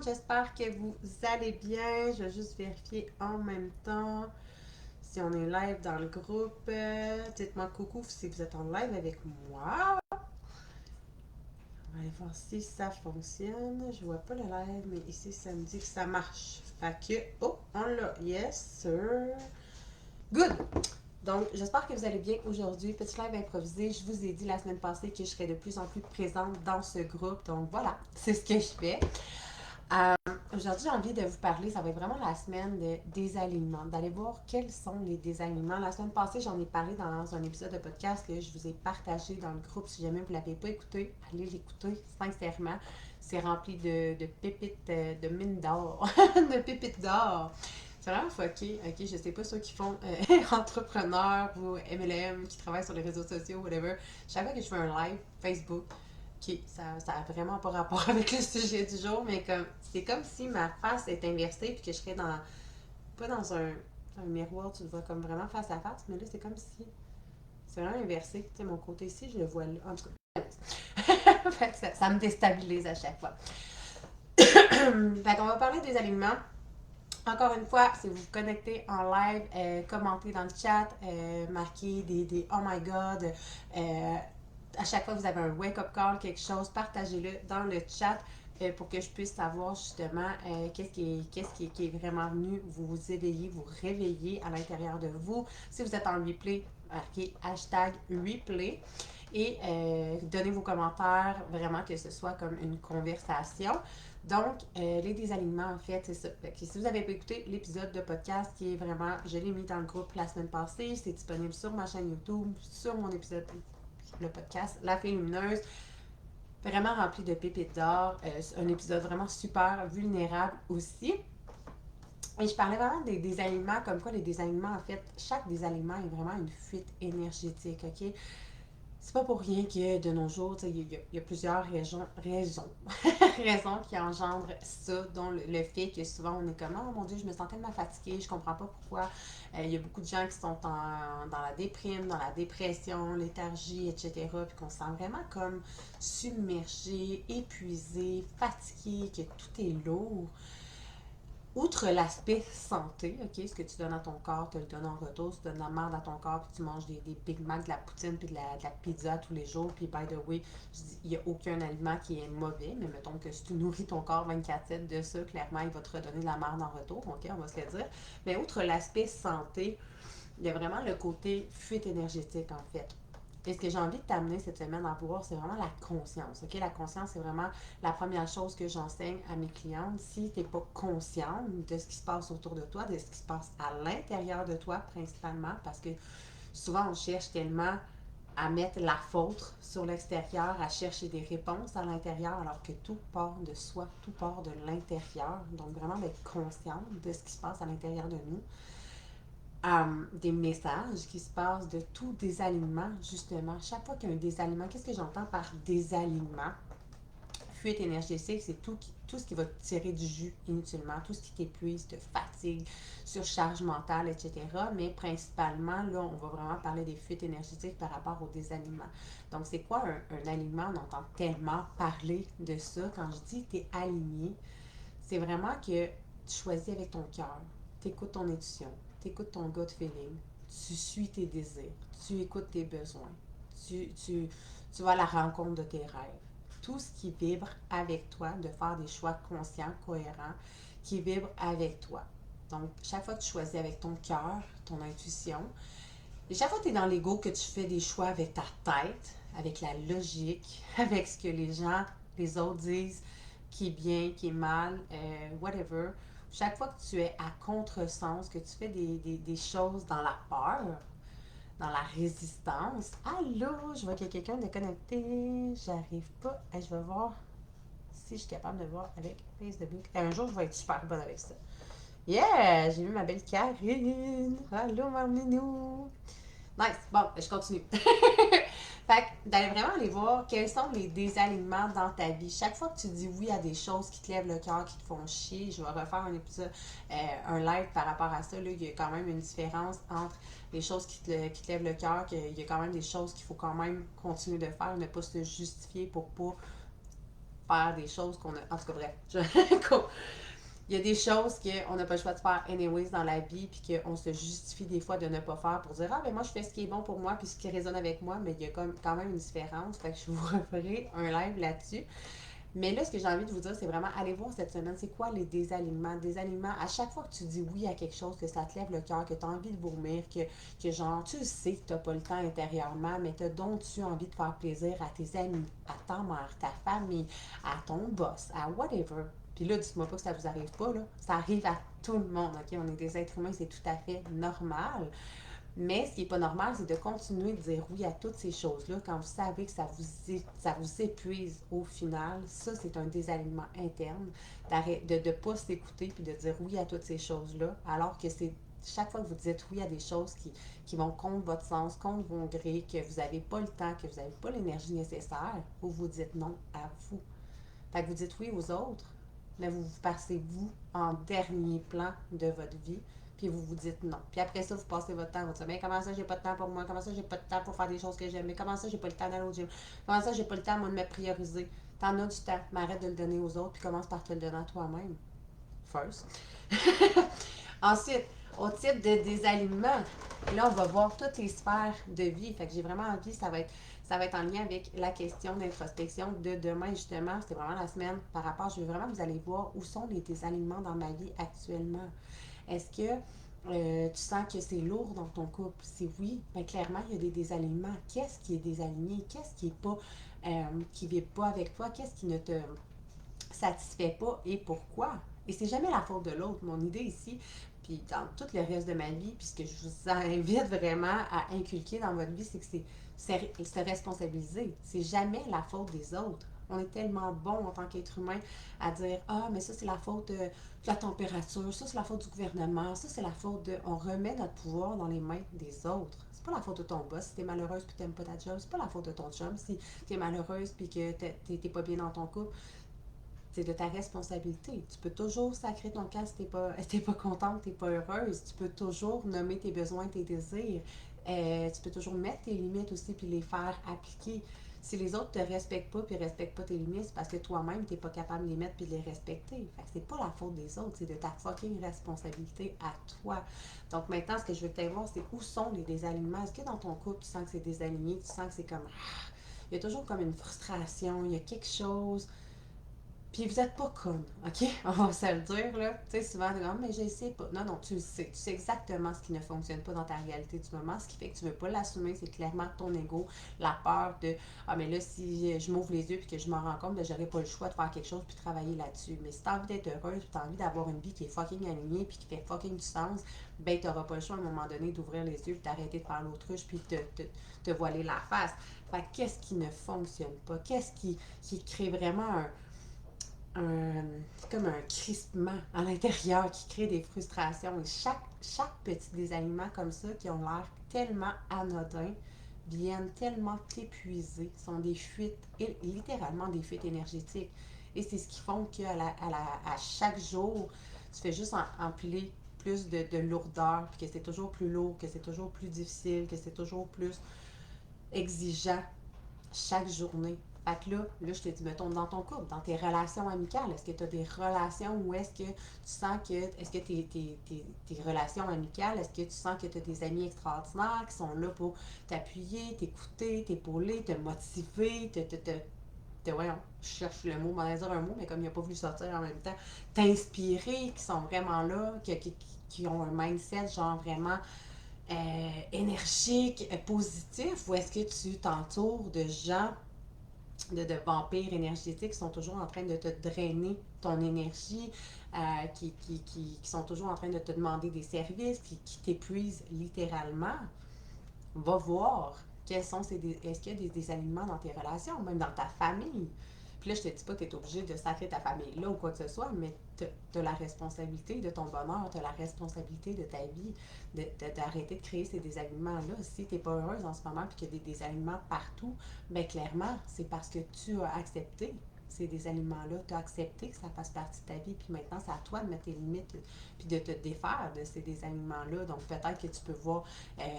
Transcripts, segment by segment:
monde, j'espère que vous allez bien. Je vais juste vérifier en même temps si on est live dans le groupe. Dites-moi coucou si vous êtes en live avec moi. On va aller voir si ça fonctionne. Je vois pas le live, mais ici ça me dit que ça marche. Fait que, oh, on l'a. Yes, sir. Good! Donc, j'espère que vous allez bien aujourd'hui. Petit live improvisé. Je vous ai dit la semaine passée que je serais de plus en plus présente dans ce groupe. Donc, voilà, c'est ce que je fais. Euh, Aujourd'hui, j'ai envie de vous parler, ça va être vraiment la semaine de désalignement, d'aller voir quels sont les désalignements. La semaine passée, j'en ai parlé dans un épisode de podcast que je vous ai partagé dans le groupe. Si jamais vous ne l'avez pas écouté, allez l'écouter, sincèrement. C'est rempli de pépites, de mines d'or, de pépites d'or. C'est vraiment fucké, ok? Je sais pas ceux qui font entrepreneurs ou MLM, qui travaillent sur les réseaux sociaux, whatever. Chaque fois que je fais un live Facebook, ok, ça a vraiment pas rapport avec le sujet du jour, mais comme c'est comme si ma face est inversée puis que je serais pas dans un miroir, tu le vois comme vraiment face à face, mais là c'est comme si c'est vraiment inversé. Tu sais, mon côté ici, je le vois là. En tout cas, fait que ça me déstabilise à chaque fois. Fait qu'on va parler des aliments. Encore une fois, si vous vous connectez en live, commentez dans le chat, marquez des oh my god, à chaque fois que vous avez un wake-up call, quelque chose, partagez-le dans le chat pour que je puisse savoir justement qu'est-ce qui est vraiment venu vous éveiller, vous réveiller à l'intérieur de vous. Si vous êtes en replay, marquez hashtag replay et donnez vos commentaires, vraiment que ce soit comme une conversation. Donc, les désalignements, en fait, c'est ça. Fait que si vous n'avez pas écouté l'épisode de podcast qui est vraiment, je l'ai mis dans le groupe la semaine passée, c'est disponible sur ma chaîne YouTube, sur mon épisode, le podcast La Fille Lumineuse, vraiment rempli de pépites d'or, un épisode vraiment super vulnérable aussi. Et je parlais vraiment des désalignements, comme quoi les désalignements, en fait, chaque désalignement est vraiment une fuite énergétique, ok? C'est pas pour rien que de nos jours, il y a plusieurs raisons qui engendrent ça, dont le fait que souvent on est comme oh mon Dieu, je me sens tellement fatiguée, je comprends pas pourquoi. Il y a beaucoup de gens qui sont dans la déprime, dans la dépression, léthargie, etc. Puis qu'on se sent vraiment comme submergé, épuisé, fatigué, que tout est lourd. Outre l'aspect santé, ok, ce que tu donnes à ton corps, tu le donnes en retour. Si tu donnes de la merde à ton corps, puis tu manges des Big Mac, de la poutine, puis de la pizza tous les jours, puis by the way, je dis, il n'y a aucun aliment qui est mauvais, mais mettons que si tu nourris ton corps 24/7 de ça, clairement, il va te redonner de la merde en retour, ok, on va se le dire. Mais outre l'aspect santé, il y a vraiment le côté fuite énergétique, en fait. Et ce que j'ai envie de t'amener cette semaine à voir, c'est vraiment la conscience. OK? La conscience, c'est vraiment la première chose que j'enseigne à mes clientes. Si tu n'es pas consciente de ce qui se passe autour de toi, de ce qui se passe à l'intérieur de toi principalement, parce que souvent on cherche tellement à mettre la faute sur l'extérieur, à chercher des réponses à l'intérieur, alors que tout part de soi, tout part de l'intérieur. Donc vraiment d'être consciente de ce qui se passe à l'intérieur de nous, des messages qui se passent de tout désalignement, justement. Chaque fois qu'il y a un désalignement, qu'est-ce que j'entends par désalignement? Fuite énergétique, c'est tout ce qui va te tirer du jus inutilement, tout ce qui t'épuise, te fatigue, surcharge mentale, etc. Mais principalement, là, on va vraiment parler des fuites énergétiques par rapport au désalignement. Donc, c'est quoi un alignement? On entend tellement parler de ça. Quand je dis tu es aligné, c'est vraiment que tu choisis avec ton cœur, tu écoutes ton intuition, tu écoutes ton gut feeling, tu suis tes désirs, tu écoutes tes besoins, tu vas à la rencontre de tes rêves. Tout ce qui vibre avec toi, de faire des choix conscients, cohérents, qui vibre avec toi. Donc, chaque fois que tu choisis avec ton cœur, ton intuition, et chaque fois que tu es dans l'ego, que tu fais des choix avec ta tête, avec la logique, avec ce que les autres disent, qui est bien, qui est mal, whatever. Chaque fois que tu es à contresens, que tu fais des choses dans la peur, dans la résistance. Allô, je vois qu'il y a quelqu'un de connecté. J'arrive pas. Je vais voir si je suis capable de voir avec Facebook. Un jour, je vais être super bonne avec ça. Yeah! J'ai vu ma belle Karine. Allô, Marminou. Nice. Bon, je continue. Fait que d'aller vraiment aller voir quels sont les désalignements dans ta vie. Chaque fois que tu dis oui à des choses qui te lèvent le cœur, qui te font chier, je vais refaire un épisode, un live par rapport à ça. Là, il y a quand même une différence entre les choses qui te lèvent le cœur, qu'il y a quand même des choses qu'il faut quand même continuer de faire, ne pas se justifier pour pas faire des choses qu'on a. En tout cas, bref. Il y a des choses qu'on n'a pas le choix de faire anyways dans la vie, puis qu'on se justifie des fois de ne pas faire pour dire ah, ben moi, je fais ce qui est bon pour moi, puis ce qui résonne avec moi, mais il y a quand même une différence. Fait que je vous referai un live là-dessus. Mais là, ce que j'ai envie de vous dire, c'est vraiment aller voir cette semaine, c'est quoi les désalignements. Désalignements, à chaque fois que tu dis oui à quelque chose, que ça te lève le cœur, que tu as envie de vomir, que genre, tu sais que tu n'as pas le temps intérieurement, mais tu as donc tu envie de faire plaisir à tes amis, à ta mère, ta famille, à ton boss, à whatever. Puis là, dites-moi pas que ça vous arrive pas, là. Ça arrive à tout le monde, OK? On est des êtres humains, c'est tout à fait normal. Mais ce qui n'est pas normal, c'est de continuer de dire oui à toutes ces choses-là quand vous savez que ça vous épuise au final. Ça, c'est un désalignement interne de ne pas s'écouter puis de dire oui à toutes ces choses-là, alors que c'est chaque fois que vous dites oui à des choses qui vont contre votre sens, contre vos grés, que vous n'avez pas le temps, que vous n'avez pas l'énergie nécessaire, vous dites non à vous. Fait que vous dites oui aux autres, mais vous passez vous en dernier plan de votre vie, puis vous vous dites non. Puis après ça, vous passez votre temps à vous dire, mais comment ça, j'ai pas de temps pour moi? Comment ça, j'ai pas de temps pour faire des choses que j'aime? Mais comment ça, j'ai pas le temps d'aller au gym? Comment ça, j'ai pas le temps, moi, de me prioriser? T'en as du temps, mais arrête de le donner aux autres, puis commence par te le donner à toi-même. First. Ensuite, au type de désalignement, là, on va voir toutes les sphères de vie. Fait que j'ai vraiment envie, ça va être en lien avec la question d'introspection de demain, justement. C'est vraiment la semaine par rapport. Je veux vraiment que vous allez voir où sont les désalignements dans ma vie actuellement. Est-ce que tu sens que c'est lourd dans ton couple? Si oui, bien clairement, il y a des désalignements. Qu'est-ce qui est désaligné? Qu'est-ce qui est pas, qui ne vit pas avec toi? Qu'est-ce qui ne te satisfait pas et pourquoi? Et c'est jamais la faute de l'autre. Mon idée ici, puis dans tout le reste de ma vie, puis ce que je vous invite vraiment à inculquer dans votre vie, c'est que c'est se responsabiliser. C'est jamais la faute des autres. On est tellement bon en tant qu'être humain à dire ah, mais ça, c'est la faute de la température, ça, c'est la faute du gouvernement, ça, c'est la faute de. On remet notre pouvoir dans les mains des autres. C'est pas la faute de ton boss si t'es malheureuse puis t'aimes pas ta job. C'est pas la faute de ton chum si t'es malheureuse puis que t'es pas bien dans ton couple. C'est de ta responsabilité. Tu peux toujours sacrer ton camp si t'es pas contente, t'es pas heureuse. Tu peux toujours nommer tes besoins, tes désirs. Tu peux toujours mettre tes limites aussi puis les faire appliquer. Si les autres te respectent pas puis respectent pas tes limites, c'est parce que toi-même t'es pas capable de les mettre puis de les respecter. Fait que c'est pas la faute des autres, c'est de ta fucking responsabilité à toi. Donc maintenant, ce que je veux te voir, c'est où sont les désalignements. Est-ce que dans ton couple, tu sens que c'est désaligné, tu sens que c'est comme il y a toujours comme une frustration, il y a quelque chose. Puis vous êtes pas conne, OK? On va se le dire, là. Tu sais, souvent, tu dis, mais je sais pas. Non, non, tu le sais. Tu sais exactement ce qui ne fonctionne pas dans ta réalité du moment. Ce qui fait que tu veux pas l'assumer, c'est clairement ton ego, la peur de, ah, mais là, si je m'ouvre les yeux puis que je m'en rends compte, ben, j'aurais pas le choix de faire quelque chose puis de travailler là-dessus. Mais si t'as envie d'être heureuse puis t'as envie d'avoir une vie qui est fucking alignée puis qui fait fucking du sens, ben, t'auras pas le choix à un moment donné d'ouvrir les yeux puis d'arrêter de faire l'autruche puis de te voiler la face. Fait que qu'est-ce qui ne fonctionne pas? Qu'est-ce qui crée vraiment comme un crispement à l'intérieur qui crée des frustrations. Et chaque petit désalignement comme ça, qui ont l'air tellement anodins, viennent tellement t'épuiser, sont des fuites, littéralement des fuites énergétiques. Et c'est ce qui font à chaque jour, tu fais juste empiler plus de lourdeur, puis que c'est toujours plus lourd, que c'est toujours plus difficile, que c'est toujours plus exigeant chaque journée. Fait que là, je te dis, mettons, dans ton couple, dans tes relations amicales, est-ce que tu as des relations où est-ce que tu sens que, est-ce que tes relations amicales, est-ce que tu sens que tu as des amis extraordinaires qui sont là pour t'appuyer, t'écouter, t'épauler, te motiver, voyons, je cherche le mot, m'en dire un mot, mais comme il n'a pas voulu sortir en même temps, t'inspirer, qui sont vraiment là, qui ont un mindset genre vraiment énergique, positif, ou est-ce que tu t'entoures de gens, de vampires énergétiques qui sont toujours en train de te drainer ton énergie, qui sont toujours en train de te demander des services, qui t'épuisent littéralement? Va voir quels sont est-ce qu'il y a des désalignements dans tes relations, même dans ta famille. Puis là, je te dis pas que tu es obligé de sacrer ta famille là ou quoi que ce soit, mais tu as la responsabilité de ton bonheur, tu as la responsabilité de ta vie, d'arrêter de créer ces désalignements-là. Si tu n'es pas heureuse en ce moment et qu'il y a des désalignements partout, bien clairement, c'est parce que tu as accepté ces désalignements-là. Tu as accepté que ça fasse partie de ta vie, puis maintenant, c'est à toi de mettre tes limites, puis de te défaire de ces désalignements-là. Donc, peut-être que tu peux voir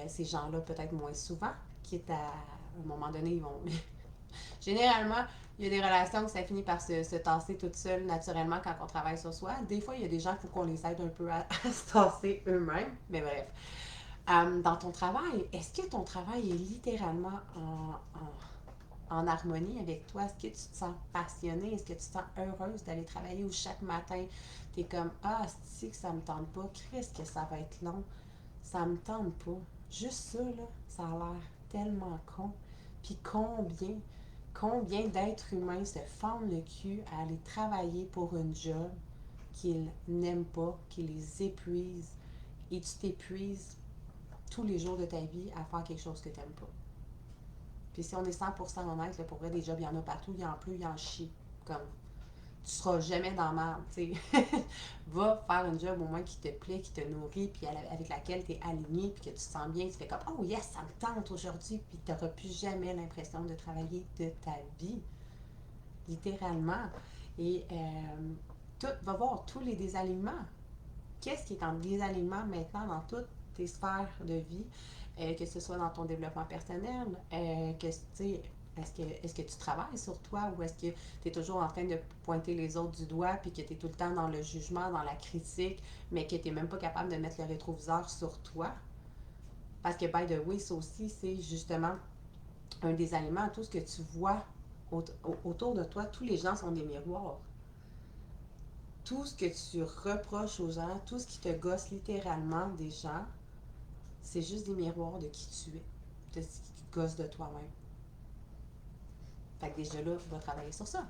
ces gens-là peut-être moins souvent, quitte à un moment donné, ils vont généralement, Il y a des relations que ça finit par se tasser toute seule naturellement quand on travaille sur soi. Des fois, il y a des gens qu'il faut qu'on les aide un peu à se tasser eux-mêmes. Mais bref. Dans ton travail, est-ce que ton travail est littéralement en harmonie avec toi? Est-ce que tu te sens passionnée? Est-ce que tu te sens heureuse d'aller travailler ou chaque matin, tu es comme ah, c'est que ça me tente pas, Christ, que ça va être long. Ça me tente pas. Juste ça, là, ça a l'air tellement con. Puis combien d'êtres humains se fendent le cul à aller travailler pour une job qu'ils n'aiment pas, qui les épuise, et tu t'épuises tous les jours de ta vie à faire quelque chose que tu n'aimes pas. Puis si on est 100% honnête, là, pour vrai, des jobs, il y en a partout, il y en a plus, il y en chie. Comme, tu seras jamais dans la merde, tu sais. Va faire un job au moins qui te plaît, qui te nourrit, puis avec laquelle tu es aligné, puis que tu te sens bien, tu fais comme oh yes, ça me tente aujourd'hui, puis tu n'auras plus jamais l'impression de travailler de ta vie, littéralement. Et va voir tous les désalignements. Qu'est-ce qui est en désalignement maintenant dans toutes tes sphères de vie, que ce soit dans ton développement personnel, que tu sais, est-ce que tu travailles sur toi ou est-ce que tu es toujours en train de pointer les autres du doigt puis que tu es tout le temps dans le jugement, dans la critique, mais que tu n'es même pas capable de mettre le rétroviseur sur toi? Parce que, by the way, ça aussi, c'est justement un désalignement. Tout ce que tu vois autour de toi, tous les gens sont des miroirs. Tout ce que tu reproches aux gens, tout ce qui te gosse littéralement des gens, c'est juste des miroirs de qui tu es, de ce qui te gosse de toi-même. Fait que déjà là, tu vas travailler sur ça.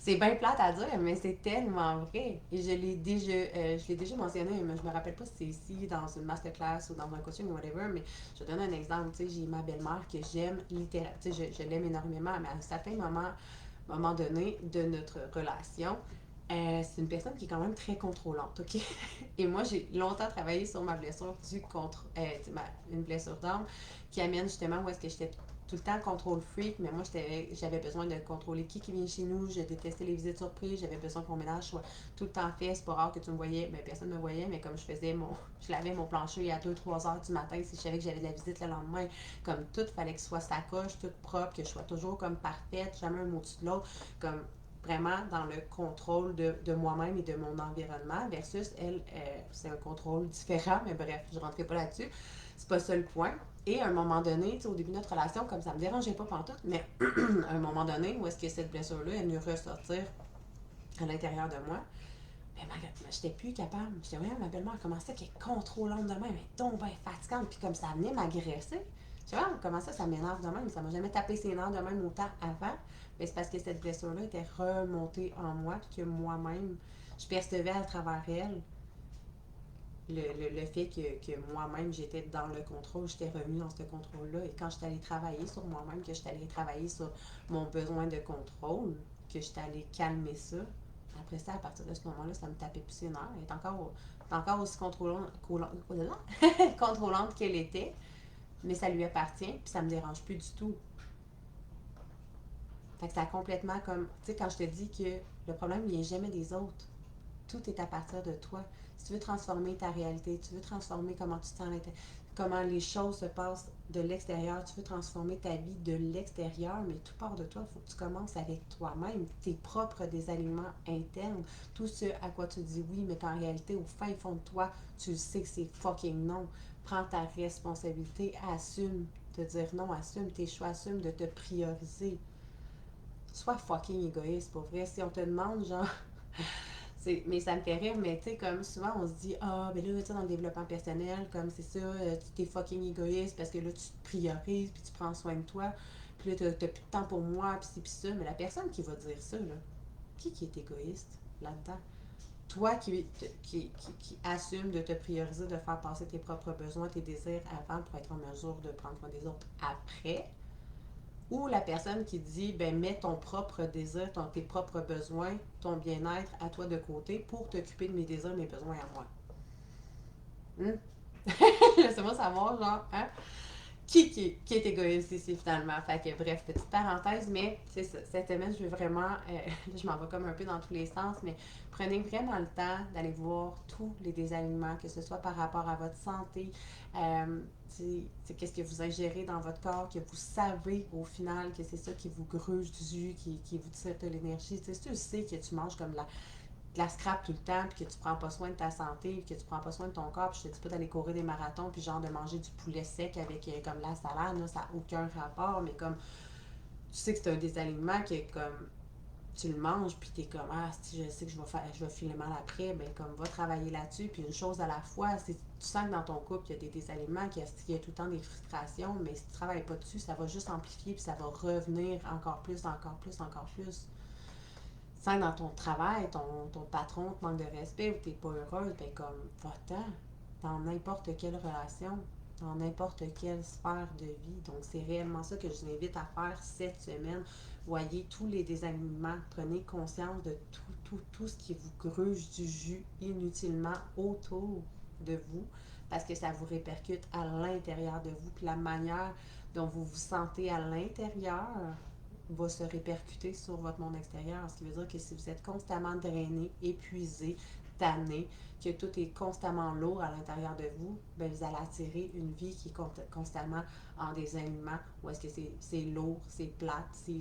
C'est bien plate à dire, mais c'est tellement vrai. Et je l'ai déjà mentionné, mais je me rappelle pas si c'est ici, dans une masterclass ou dans un coaching ou whatever, mais je te donne un exemple. Tu sais, j'ai ma belle-mère que j'aime littéralement, tu sais, je l'aime énormément, mais à un certain moment donné de notre relation, c'est une personne qui est quand même très contrôlante, OK? Et moi, j'ai longtemps travaillé sur ma blessure une blessure d'âme qui amène justement où est-ce que j'étais tout le temps contrôle freak, mais moi, j'avais besoin de contrôler qui vient chez nous. Je détestais les visites surprises. J'avais besoin que mon ménage soit tout le temps fait. C'est pas rare que tu me voyais. Mais personne ne me voyait, mais comme je lavais mon plancher à 2-3 heures du matin, si je savais que j'avais de la visite le lendemain, comme tout, fallait que ce soit sacoche, tout propre, que je sois toujours comme parfaite, jamais un mot dessus de l'autre. Comme vraiment dans le contrôle de moi-même et de mon environnement, versus elle, c'est un contrôle différent, mais bref, je ne rentrerai pas là-dessus. C'est pas ça le point. Et à un moment donné, au début de notre relation, comme ça me dérangeait pas pantoute, mais à un moment donné, où est-ce que cette blessure-là est venue ressortir à l'intérieur de moi, ben, j'étais plus capable. J'étais, ouais, ma belle-mère, comment ça qu'elle est contrôlante de même, elle est donc bien fatigante, puis comme ça venait m'agresser. Je sais pas, comment ça m'énerve de même, ça m'a jamais tapé ses nerfs de même autant avant. Mais c'est parce que cette blessure-là était remontée en moi, puis que moi-même, je percevais à travers elle le fait que moi-même, j'étais dans le contrôle, j'étais revenue dans ce contrôle-là. Et quand j'étais allée travailler sur moi-même, que j'étais allée travailler sur mon besoin de contrôle, que j'étais allée calmer ça, après ça, à partir de ce moment-là, ça me tapait plus ses nerfs. Elle est encore aussi contrôlante qu'elle était, mais ça lui appartient, puis ça me dérange plus du tout. Fait que ça a complètement comme, tu sais, quand je te dis que le problème il vient jamais des autres, tout est à partir de toi. Si tu veux transformer ta réalité, tu veux transformer comment tu te sens, comment les choses se passent de l'extérieur, tu veux transformer ta vie de l'extérieur, mais tout part de toi. Il faut que tu commences avec toi-même, tes propres désalignements internes, tout ce à quoi tu dis oui, mais qu'en réalité, au fin fond de toi, tu sais que c'est fucking non. Prends ta responsabilité, assume de dire non, assume tes choix, assume de te prioriser. Sois fucking égoïste, pour vrai. Si on te demande, genre, mais ça me fait rire, mais tu sais, comme souvent on se dit, ah, ben là, tu sais, dans le développement personnel, comme c'est ça, tu t'es fucking égoïste parce que là, tu te priorises, puis tu prends soin de toi, puis là, t'as plus de temps pour moi, puis c'est puis ça. Mais la personne qui va dire ça, là, qui est égoïste là-dedans? Toi qui assume de te prioriser, de faire passer tes propres besoins, tes désirs avant pour être en mesure de prendre soin des autres après, ou la personne qui dit, ben, mets ton propre désir, tes propres besoins, ton bien-être à toi de côté pour t'occuper de mes désirs, mes besoins à moi. Laissez-moi savoir, genre, hein? qui est égoïste ici finalement. Fait que bref, petite parenthèse, mais c'est ça. Cette semaine, je veux vraiment, je m'en vais comme un peu dans tous les sens, mais prenez vraiment le temps d'aller voir tous les désalignements, que ce soit par rapport à votre santé, qu'est-ce que vous ingérez dans votre corps, que vous savez au final que c'est ça qui vous gruge du jus, qui vous tire de l'énergie. Si tu sais que tu manges comme de la scrap tout le temps, puis que tu prends pas soin de ta santé, puis que tu prends pas soin de ton corps, puis je te dis pas d'aller courir des marathons, puis genre de manger du poulet sec avec comme la salade, là, ça n'a aucun rapport, mais comme tu sais que c'est un désalignement que comme tu le manges, puis t'es comme ah si je sais que je vais filer mal après, ben comme va travailler là-dessus, puis une chose à la fois, tu sens que dans ton couple il y a des désalignements, qu'il y a tout le temps des frustrations, mais si tu travailles pas dessus, ça va juste amplifier, puis ça va revenir encore plus, encore plus, encore plus. Sans que dans ton travail, ton patron te manque de respect ou t'es pas heureuse, ben comme va-t'en dans n'importe quelle relation, dans n'importe quelle sphère de vie. Donc c'est réellement ça que je vous invite à faire cette semaine. Voyez tous les désalignements, prenez conscience de tout ce qui vous gruge du jus inutilement autour de vous, parce que ça vous répercute à l'intérieur de vous, puis la manière dont vous vous sentez à l'intérieur va se répercuter sur votre monde extérieur. Ce qui veut dire que si vous êtes constamment drainé, épuisé, tanné, que tout est constamment lourd à l'intérieur de vous, ben vous allez attirer une vie qui est constamment en désalignement, où est-ce que c'est lourd, c'est plate, c'est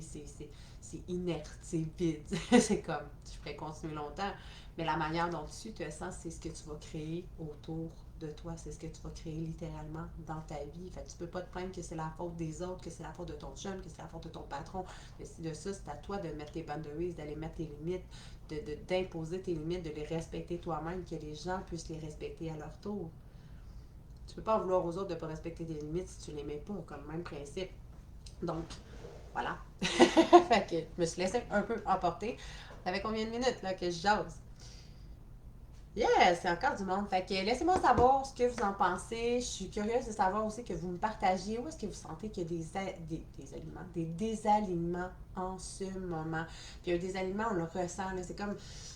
inerte, c'est vide. C'est comme, je pourrais continuer longtemps, mais la manière dont tu te sens, c'est ce que tu vas créer autour de toi, c'est ce que tu vas créer littéralement dans ta vie. Fait que tu peux pas te plaindre que c'est la faute des autres, que c'est la faute de ton chum, que c'est la faute de ton patron. Mais de ça, c'est à toi de mettre tes boundaries, d'aller mettre tes limites, d'imposer tes limites, de les respecter toi-même, que les gens puissent les respecter à leur tour. Tu peux pas en vouloir aux autres de ne pas respecter tes limites si tu les mets pas, comme même principe. Donc, voilà. Fait que je me suis laissée un peu emporter. Ça fait combien de minutes là, que je jase? Yes, c'est encore du monde. Fait que laissez-moi savoir ce que vous en pensez. Je suis curieuse de savoir aussi que vous me partagiez où est-ce que vous sentez qu'il y a des aliments, des désalignements en ce moment. Puis un désalignement, on le ressent, là, c'est comme,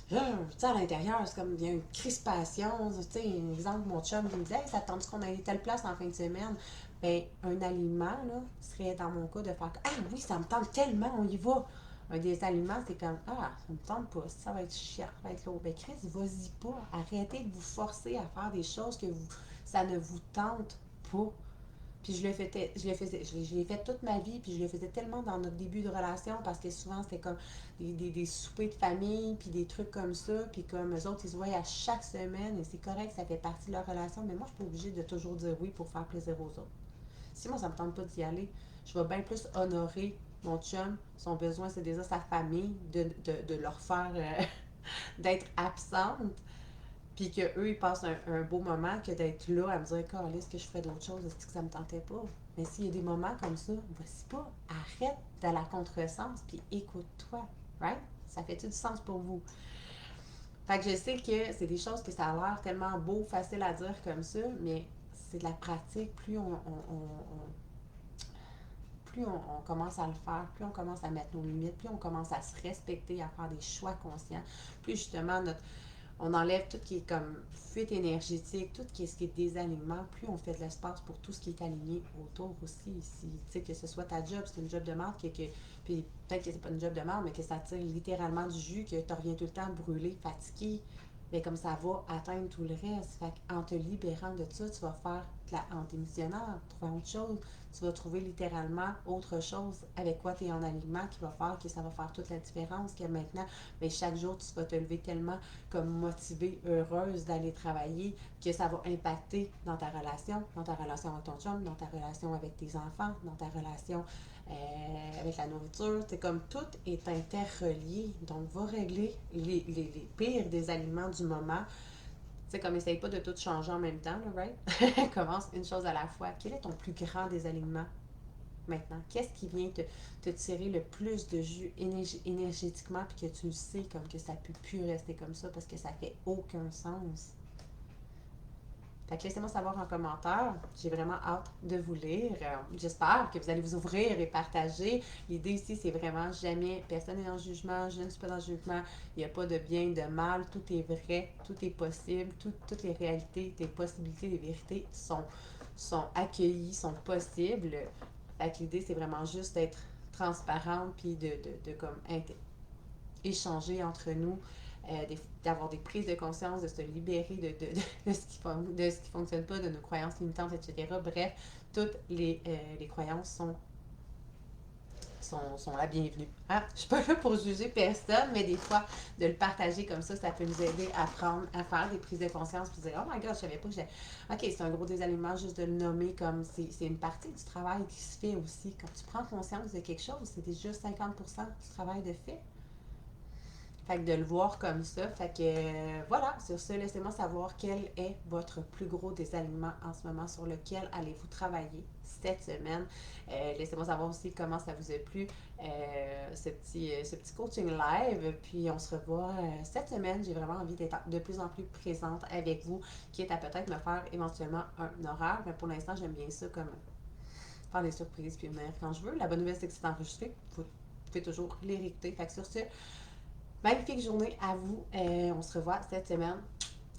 tu sais, à l'intérieur, c'est comme, il y a une crispation. Tu sais, un exemple, mon chum qui me disait, hey, ça tente qu'on aille telle place en fin de semaine. Ben, un aliment, là, serait dans mon cas de faire, ah oui, ça me tente tellement, on y va. Un des aliments, c'est comme ah, ça me tente pas, ça va être chiant, ça va être lourd. Ben Chris, vas-y pas. Arrêtez de vous forcer à faire des choses que ça ne vous tente pas. Puis je l'ai fait toute ma vie, puis je le faisais tellement dans notre début de relation parce que souvent c'était comme des soupers de famille, puis des trucs comme ça, puis comme eux autres, ils se voient à chaque semaine et c'est correct, ça fait partie de leur relation, mais moi je suis pas obligée de toujours dire oui pour faire plaisir aux autres. Si moi, ça me tente pas d'y aller, je vais bien plus honorer mon chum, son besoin, c'est déjà sa famille, de leur faire, d'être absente, puis qu'eux, ils passent un beau moment, que d'être là à me dire, est-ce que je ferais d'autres choses, est-ce que ça me tentait pas? Mais s'il y a des moments comme ça, vas-y pas, arrête d'aller à contresens, puis écoute-toi, right? Ça fait-tu du sens pour vous? Fait que je sais que c'est des choses que ça a l'air tellement beau, facile à dire comme ça, mais c'est de la pratique. Plus on commence à le faire, plus on commence à mettre nos limites, plus on commence à se respecter, à faire des choix conscients, plus justement on enlève tout ce qui est comme fuite énergétique, tout ce qui est désalignement, plus on fait de l'espace pour tout ce qui est aligné autour aussi. Si, tu sais, que ce soit ta job, c'est une job de marde, puis peut-être que c'est pas une job de marde, mais que ça tire littéralement du jus, que tu reviens tout le temps brûlé, fatigué, mais comme ça va atteindre tout le reste. Fait en te libérant de ça, tu vas faire, en démissionnant, trouver autre chose, tu vas trouver littéralement autre chose avec quoi tu es en alignement qui va faire que ça va faire toute la différence, que maintenant, mais chaque jour, tu vas te lever tellement comme motivée, heureuse d'aller travailler, que ça va impacter dans ta relation avec ton chum, dans ta relation avec tes enfants, dans ta relation avec la nourriture. C'est comme tout est interrelié. Donc, va régler les pires des aliments du moment. Tu sais, comme essaye pas de tout changer en même temps, là, right? Commence une chose à la fois. Quel est ton plus grand désalignement maintenant? Qu'est-ce qui vient te tirer le plus de jus énergétiquement puis que tu le sais comme que ça peut plus rester comme ça parce que ça fait aucun sens? Fait que laissez-moi savoir en commentaire. J'ai vraiment hâte de vous lire. J'espère que vous allez vous ouvrir et partager. L'idée ici, c'est vraiment jamais, personne n'est dans le jugement, je ne suis pas dans le jugement. Il n'y a pas de bien, de mal. Tout est vrai, tout est possible. Toutes les réalités, les possibilités, les vérités sont accueillis, sont possibles. Fait que l'idée, c'est vraiment juste d'être transparente, puis de comme échanger entre nous, d'avoir des prises de conscience, de se libérer de de ce qui fonctionne pas, de nos croyances limitantes, etc. Bref, toutes les croyances sont la bienvenue. Hein? Je suis pas là pour juger personne, mais des fois, de le partager comme ça peut nous aider à apprendre à faire des prises de conscience puis dire oh my god, je savais pas que j'ai. Ok, c'est un gros désalignement juste de le nommer comme c'est une partie du travail qui se fait aussi. Quand tu prends conscience de quelque chose, c'est déjà 50% du travail de fait. Fait que de le voir comme ça. Fait que voilà, sur ce, laissez-moi savoir quel est votre plus gros désalignement en ce moment, sur lequel allez-vous travailler cette semaine. Laissez-moi savoir aussi comment ça vous a plu, ce petit coaching live. Puis on se revoit cette semaine. J'ai vraiment envie d'être de plus en plus présente avec vous, quitte à peut-être me faire éventuellement un horaire. Mais pour l'instant, j'aime bien ça comme faire des surprises puis venir quand je veux. La bonne nouvelle, c'est que c'est enregistré. Vous pouvez toujours les réécouter. Fait que sur ce, magnifique journée à vous. On se revoit cette semaine.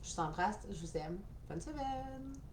Je vous embrasse, je vous aime. Bonne semaine!